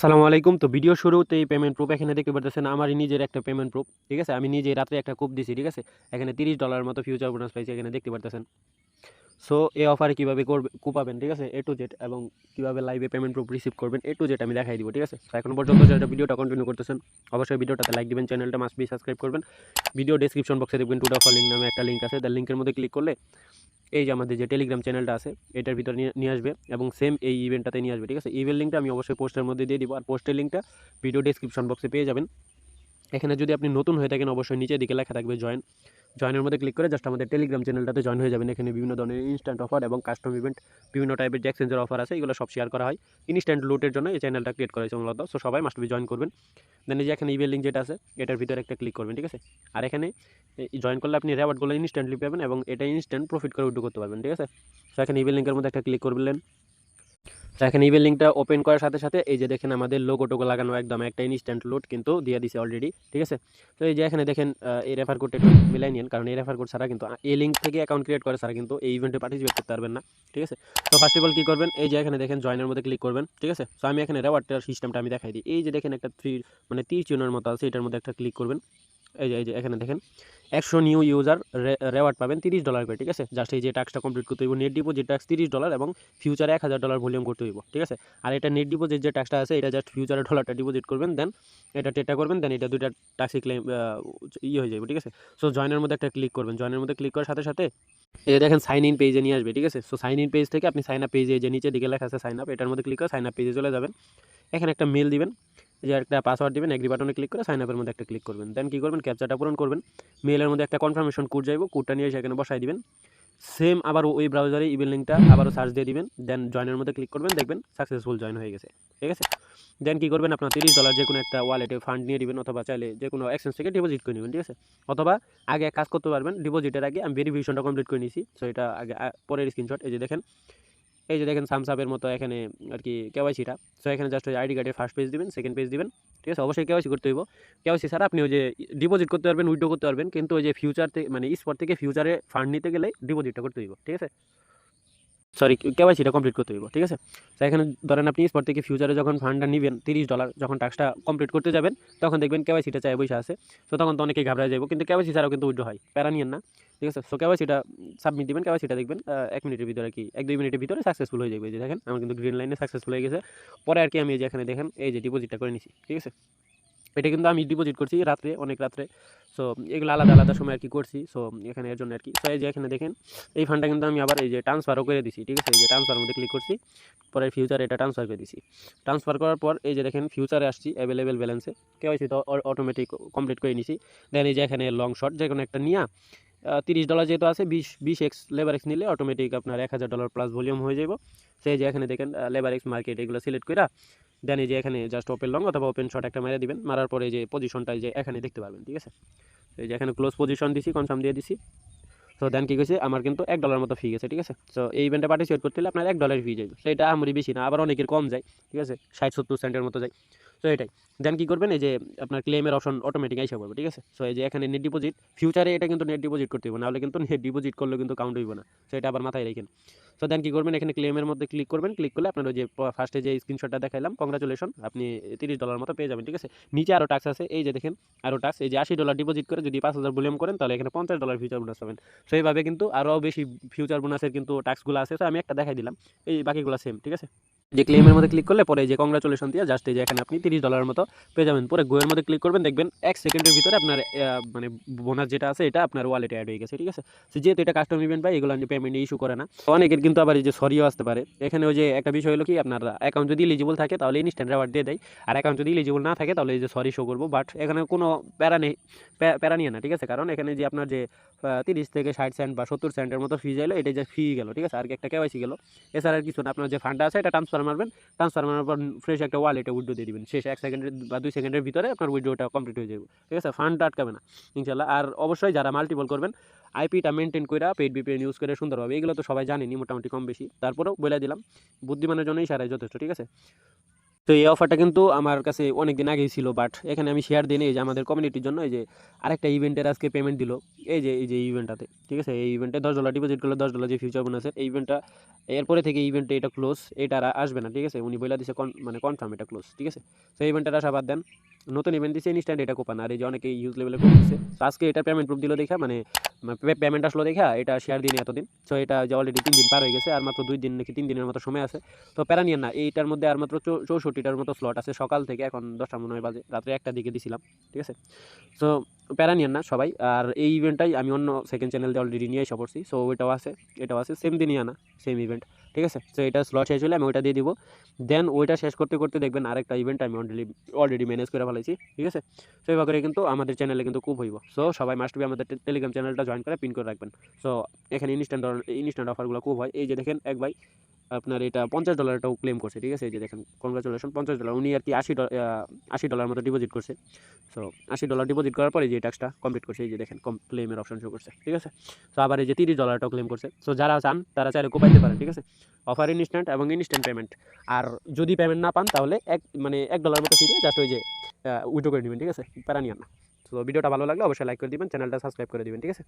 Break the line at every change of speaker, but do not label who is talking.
আসসালামু আলাইকুম। তো ভিডিও শুরুতেই পেমেন্ট প্রুফ এখানে দেখতে পারতেছেন আমারই নিজের একটা পেমেন্ট প্রুফ। ঠিক আছে? আমি নিজেই রাত্রে একটা কুপ দিছি। ঠিক আছে? এখানে $30 মতো ফিউচার বোনাস পাইছি এখানে দেখতে পারতেছেন। সো এই অফারে কিভাবে কুপাবেন, ঠিক আছে? A to Z এবং কিভাবে লাইভে পেমেন্ট প্রুফ রিসিভ করবেন A to Z আমি দেখাই দিব। ঠিক আছে? তো এখন পর্যন্ত যারা ভিডিওটা কন্টিনিউ করতেছেন অবশ্যই ভিডিওটাতে লাইক দিবেন, চ্যানেলটা মাস্ট বি সাবস্ক্রাইব করবেন। ভিডিও ডেসক্রিপশন বক্সে দেখবেন টু অফার লিঙ্ক নামে একটা লিঙ্ক আছে। তার লিঙ্কের মধ্যে ক্লিক করলে এই যে আমাদের যে টেলিগ্রাম চ্যানেলটা আছে এটার ভিতরে নিয়ে আসবে এবং সেম এই ইভেন্টটাতে নিয়ে আসবে। ঠিক আছে? ইভেন্ট লিঙ্কটা আমি অবশ্যই পোস্টের মধ্যে দিয়ে দিব, আর পোস্টের লিঙ্কটা ভিডিও ডেসক্রিপশন বক্সে পেয়ে যাবেন। এখানে যদি আপনি নতুন হয়ে থাকেন অবশ্যই নিচের দিকে লেখা থাকবে জয়েনের মধ্যে ক্লিক করে জাস্ট আমাদের টেলিগ্রাম চ্যানেলটাতে জয়েন হয়ে যাবেন। এখানে বিভিন্ন ধরনের ইনস্ট্যান্ট অফার এবং কাস্টম ইভেন্ট, বিভিন্ন টাইপের যে এক্সচেঞ্জের অফার আছে এগুলো সব শেয়ার করা হয়। ইনস্ট্যান্ট লুটের জন্য এই চ্যানেলটা ক্রিয়েট করা হয়েছে মূলত। সো সবাই মাস্ট বি জয়েন করবেন। দেন এই যে এখানে ইমেল লিঙ্ক যেটা আছে এটার ভিতরে একটা ক্লিক করবেন। ঠিক আছে? আর এখানে জয়েন করলে আপনি রেওয়ার্ডগুলো ইনস্ট্যান্টলি পাবেন এবং এটা ইনস্ট্যান্ট প্রফিট করে উইথড্র করতে পারবেন। ঠিক আছে? সো এখানে ইমেল লিঙ্কের মধ্যে একটা ক্লিক করবেন। তো এখানে ইমেল লিঙ্কটা ওপেন করার সাথে সাথে এই যে দেখেন আমাদের লোগোটোকে লাগানো একদম একটা ইনস্ট্যান্ট লোড কিন্তু দিয়ে দিছে অলরেডি। ঠিক আছে? তো এই যে এখানে দেখেন এই রেফার কোডটা একটু মিলাই নিন, কারণ এই রেফার কোড ছাড়া কিন্তু এই লিঙ্ক থেকে অ্যাকাউন্ট ক্রিয়েট করে ছাড়া কিন্তু এই ইভেন্টে পার্টিসিপেট করতে পারবেন না। ঠিক আছে? তো ফার্স্ট অফ অল কী করবেন, এই যে এখানে দেখেন জয়েনের মধ্যে ক্লিক করবেন। ঠিক আছে? সো আমি এখানে রেওয়ার্ডটার সিস্টেমটা আমি দেখাই দিই। এই যে দেখেন একটা তীর চিহ্নের মতো আছে, এটার মধ্যে একটা ক্লিক করবেন। এই যে এখানে দেখেন 100 নিউ ইউজার রেওয়ার্ড পাবেন $30 করে। ঠিক আছে? জাস্ট এই যে টাস্কটা কমপ্লিট করতে হইব। নেট ডিপোজিট টাস্ক $30 এবং ফিউচারে $1000 ভলিউম করতে হইব। ঠিক আছে? আর এটা নেট ডিপোজিট যে টাস্কটা আছে এটা জাস্ট ফিউচারে ডলারটা ডিপোজিট করবেন, দেন এটা টেটটা করবেন, দেন এটা দুইটা টাস্কই ক্লেম হয়ে যাবে। ঠিক আছে? সো জয়েনের মধ্যে একটা ক্লিক করবেন। জয়েনের মধ্যে ক্লিক করার সাথে সাথে এই দেখেন সাইন ইন পেজে নিয়ে আসবে। ঠিক আছে? সো সাইন ইন পেজ থেকে আপনি সাইন আপ পেজে যে নিচের দিকে লেখা আছে সাইন আপ, এটার মধ্যে ক্লিক করে সাইন আপ পেজে চলে যাবেন। এখানে একটা মেল দিবেন, যে একটা পাসওয়ার্ড দিবেন, এগ্রি বাটনে ক্লিক করে সাইন আপের মধ্যে একটা ক্লিক করবেন। দেন কী করবেন, ক্যাপচাটা পূরণ করবেন। মেলের মধ্যে একটা কনফার্মেশন কোড যাইব, কোডটা নিয়ে সেখানে বসাই দিবেন। সেম আবার ওই ব্রাউজারে ইমেল লিঙ্কটা আবারও সার্চ দিয়ে দিবেন, দেন জয়েনের মধ্যে ক্লিক করবেন, দেখবেন সাকসেসফুল জয়েন হয়ে গেছে। ঠিক আছে? দেন কী করবেন, আপনার $30 যে কোনো একটা ওয়ালেটে ফান্ড নিয়ে দিবেন, অথবা চাইলে যে কোনো এক্সচেঞ্জ থেকে ডিপোজিট করে নেবেন। ঠিক আছে? অথবা আগে কাজ করতে পারবেন, ডিপোজিটের আগে আমি ভেরিফিকেশনটা কমপ্লিট করে নিয়েছি। সো এটা আগে পরের স্ক্রিনশট। এই যে দেখেন সামস আপের মতো এখানে আর কি কেওয়াইসিটা। সো এখানে জাস্ট ওই আইডি কার্ডের ফার্স্ট পেজ দিবেন, সেকেন্ড পেজ দিবেন। ঠিক আছে? অবশ্যই কেওয়াইসি করতে হইব। কেওয়াইসি ছাড়া আপনি ওই যে ডিপোজিট করতে পারবেন, উইথড্র করতে পারবেন, কিন্তু ওই যে ফিউচার থেকে মানে স্পট থেকে ফিউচারে ফান্ড নিতে গেলে ডিপোজিটটা করতে হইব। ঠিক আছে? সরি, কেওয়াইসিটা কমপ্লিট করতে হইব। ঠিক আছে? তো এখানে ধরেন আপনি স্পট থেকে ফিউচারে যখন ফান্ডটা নিবেন $30, যখন টাস্কটা কমপ্লিট করতে যাবেন তখন দেখবেন কেওয়াইসিটা চাই বসে আছে। তো তখন তো অনেকেই ঘাবড়ায় যাবো, কিন্তু কেওয়াইসি ছাড়াও কিন্তু উইথড্র হয়, প্যারা নিয়েন না। ঠিক আছে? সো কেওয়াইসিটা সাবমিট দিবেন, কেওয়াইসিটা দেখবেন 1 মিনিটের ভিতরে কি 1-2 মিনিটের ভিতরে সাকসেসফুল হয়ে যাবে। এই যে দেখেন আমার কিন্তু গ্রিন লাইনে সাকসেসফুল হয়ে গেছে। পরে আর কি আমি এই যে এখানে দেখেন এই যে ডিপোজিটটা করে নিছি। ঠিক আছে? এটা কিন্তু আমি ডিপোজিট করছি রাত্রে, অনেক রাত্রে। সো এগুলো আলাদা আলাদা সময় আর কি করছি। সো এখানে এর জন্য আর কি। সো এই যে এখানে দেখেন এই ফান্ডটা কিন্তু আমি আবার এই যে ট্রান্সফারও করে দিছি। ঠিক আছে? এই যে ট্রান্সফার মধ্যে ক্লিক করছি, পরে ফিউচারে এটা ট্রান্সফার করে দিছি। ট্রান্সফার করার পর এই যে দেখেন ফিউচারে আসছি অ্যাভেলেবেল ব্যালেন্সে, কেওয়াইসি তো অটোমেটিক কমপ্লিট করে নিছি। দেন এই যে এখানে লং শর্ট যে কোনো একটা নিয়া $30 যেহেতু আছে, 20x লেবার এক্স নিলে অটোমেটিক আপনার $1000 প্লাস ভলিউম হয়ে যাব। সেই যে এখানে দেখেন লেবার এক্স মার্কেট এগুলো সিলেক্ট করে দেন এই যে এখানে জাস্ট ওপেন লং অথবা ওপেন শর্ট একটা মেরে দিবেন। মারার পরে যে পজিশনটা যে এখানে দেখতে পারবেন। ঠিক আছে? এই যে এখানে ক্লোজ পজিশন দিছি, কনফার্ম দিয়ে দিছি। সো দেন কী কইছে, আমার কিন্তু $1 মতো ফি গেছে। ঠিক আছে? সো এই ইভেন্টে পার্টিসিপেট করতে হলে আপনার $1 ফি যাবে। সো এটা আমারই বেশি না, আবার অনেকের কম যায়। ঠিক আছে? 60-70 সেন্টের মতো যায়। সো এটাই। দেন কী করবেন, এই যে আপনার ক্লেমের অপশন অটোমেটিক আইসা পড়বে। ঠিক আছে? সো এই যে এখানে নেট ডিপোজিট, ফিউচারে এটা কিন্তু নেট ডিপোজিট করতে হবে, নাহলে কিন্তু নেট ডিপোজিট করলেও কিন্তু কাউন্ট হইব না। সো এটা আবার মাথায় রাখেন। সো দেন কী করবেন, এখানে ক্লেমের মধ্যে ক্লিক করবেন। ক্লিক করলে আপনার ওই যে ফার্স্টে যে স্ক্রিনশটটা দেখাইলাম, কংগ্রাচুলেশন, আপনি $30 মতো পেয়ে যাবেন। ঠিক আছে? নিচে আরও টাস্ক আছে, এই যে দেখেন আরও টাস্ক, এই যে $80 ডিপোজিট করে যদি 5000 ভলিউম করেন তাহলে এখানে $50 ফিউচার বোনাস পাবেন। সো এইভাবে কিন্তু আরও বেশি ফিউচার বোনাসের কিন্তু টাস্কগুলো আছে। সো আমি একটা দেখাই দিলাম, এই বাকিগুলো সেম। ঠিক আছে? যে ক্লেমের মধ্যে ক্লিক করলে পরে যে কংগ্রাচুলেশন দিয়ে জাস্ট এই যে এখানে আপনি $30 মতো পেয়ে যাবেন। পরে গোয়ের মধ্যে ক্লিক করবেন, দেখবেন 1 সেকেন্ডের ভিতরে আপনার মানে বোনাস যেটা আছে এটা আপনার ওয়ালেটে অ্যাড হয়ে গেছে। ঠিক আছে? সো যেহেতু এটা কাস্টম ইভেন্ট পাই, এগুলো পেমেন্ট ইস্যু করে না। তো অনেকের কিন্তু আবার এই যে সরিও আসতে পারে। এখানে ওই যে একটা বিষয় হলো কি, আপনার অ্যাকাউন্ট যদি এলিজিবল থাকে তাহলে ইনস্ট্যান্ট রেওয়ার্ড দিয়ে দেয়, আর অ্যাকাউন্ট যদি এলিজিবল না থাকে তাহলে এই যে সরি শো করবো। বাট এখানে কোনো প্যারা নেই, প্যারা নিয়ে না। ঠিক আছে? কারণ এখানে যে আপনার যে 30 থেকে 60 সেন্ট বা 70 সেন্টের মতো ফি যাইলো, এটা যে ফি গেল। ঠিক আছে? আর একটা কেওয়াইসি গেল, এছাড়া আর কিছু না। আপনার যে ফান্ডটা আছে এটা ট্রান্সফার মারবেন, ট্রান্সফার মারার পর ফ্রেশ একটা ওয়ালেটে উইথড্র দিয়ে দিবেন। শেষ 1 সেকেন্ডের বা 2 সেকেন্ডের ভিতরে আপনার উইথড্রটা কমপ্লিট হয়ে যাবে। ঠিক আছে? ফান্ডটা আটকাবে না ইনশাল্লাহ। আর অবশ্যই যারা মাল্টিপল করবেন, আইপিটা মেনটেন করে পেইড ভিপিএন ইউজ করে সুন্দরভাবে, এগুলো তো সবাই জানেনি মোটামুটি কম বেশি, তারপরেও বলে দিলাম, বুদ্ধিমানের জন্যই সারাই যথেষ্ট। ঠিক আছে? তো এই অফারটা কিন্তু আমার কাছে অনেক দিন আগেই ছিল, বাট এখানে আমি শেয়ার দিই এই যে আমাদের কমিউনিটির জন্য এই যে আরেকটা ইভেন্টের আজকে পেমেন্ট দিল, এই যে ইভেন্টটাতে, ঠিক আছে। এই ইভেন্টে $10 ডিপোজিট করলে $10 যে ফিউচার বোনাসের এই ইভেন্টটা, এরপরে থেকে ইভেন্টে এটা ক্লোজ, এটা আর আসবে না, ঠিক আছে। উনি বলে দিছে মানে কনফার্ম এটা ক্লোজ, ঠিক আছে। তো ইভেন্টের আশা বাদ দেন, নতুন ইভেন্ট দিচ্ছে ইনস্ট্যান্ট এটা কোপান, আর এই যে অনেকে ইউজ লেভেলে করে দিচ্ছে। তো আজকে এটা পেমেন্ট প্রুফ দিল দেখা, মানে পেমেন্ট আসলো দেখা এটা শেয়ার দিন এতদিন। সো এটা যে অলরেডি 3 দিন পার হয়ে গেছে, আর মাত্র 2 দিন নাকি 3 দিনের মতো সময় আছে। তো প্যারা নিয়েন না, এইটার মধ্যে আর মাত্র 64টার মতো স্লট আছে সকাল থেকে, এখন 10টা মনে হয় বাজে, রাত্রে 1টার দিকে দিছিলাম, ঠিক আছে। সো প্যারা নিয়েন না সবাই। আর এই ইভেন্টটাই আমি অন্য সেকেন্ড চ্যানেল দিয়ে অলরেডি নিয়ে এসে পড়ছি, সো এটাও আছে সেম দিনই আনা, সেম ইভেন্ট, ঠিক আছে। সো এটা স্লট শেষ হলে আমি ওইটা দিয়ে দিব, দেন ওইটা শেষ করতে করতে দেখবেন আরেকটা ইভেন্ট আমি অলরেডি ম্যানেজ করে ফেলাইছি, ঠিক আছে। সো এভাবে করে কিন্তু আমাদের চ্যানেলে কিন্তু খুব হইব। সো সবাই মাস্ট বি আমাদের টেলিগ্রাম চ্যানেলটা জয়েন করে পিন করে রাখবেন। সো এখানে ইনস্ট্যান্ট অফারগুলো খুব হয়। এই যে দেখেন এক ভাই আপনার এটা $50টাও ক্লেম করছে, ঠিক আছে। এই যে দেখেন কনগ্রাচুলেশন, $50 উনি আর কি $80 মতো ডিপোজিট করছে। সো $80 ডিপোজিট করার পরে যে টাস্কটা কমপ্লিট করছে, এই যে দেখেন ক্লেমের অপশন শো করছে, ঠিক আছে। সো আবার এই যে $30টাও ক্লেম করছে। সো যারা চান তারা চাইলে কোপাইতে পারেন, ঠিক আছে। অফার ইনস্ট্যান্ট এবং ইনস্ট্যান্ট পেমেন্ট। আর যদি পেমেন্ট না পান তাহলে $1 মতো ফিরে জাস্ট ওই যে উইথড্র করে নেবেন, ঠিক আছে, প্যারা নিয়েন না। তো ভিডিওটা ভালো লাগলে অবশ্যই লাইক করে দিবেন, চ্যানেলটা সাবস্ক্রাইব করে দিবেন, ঠিক আছে।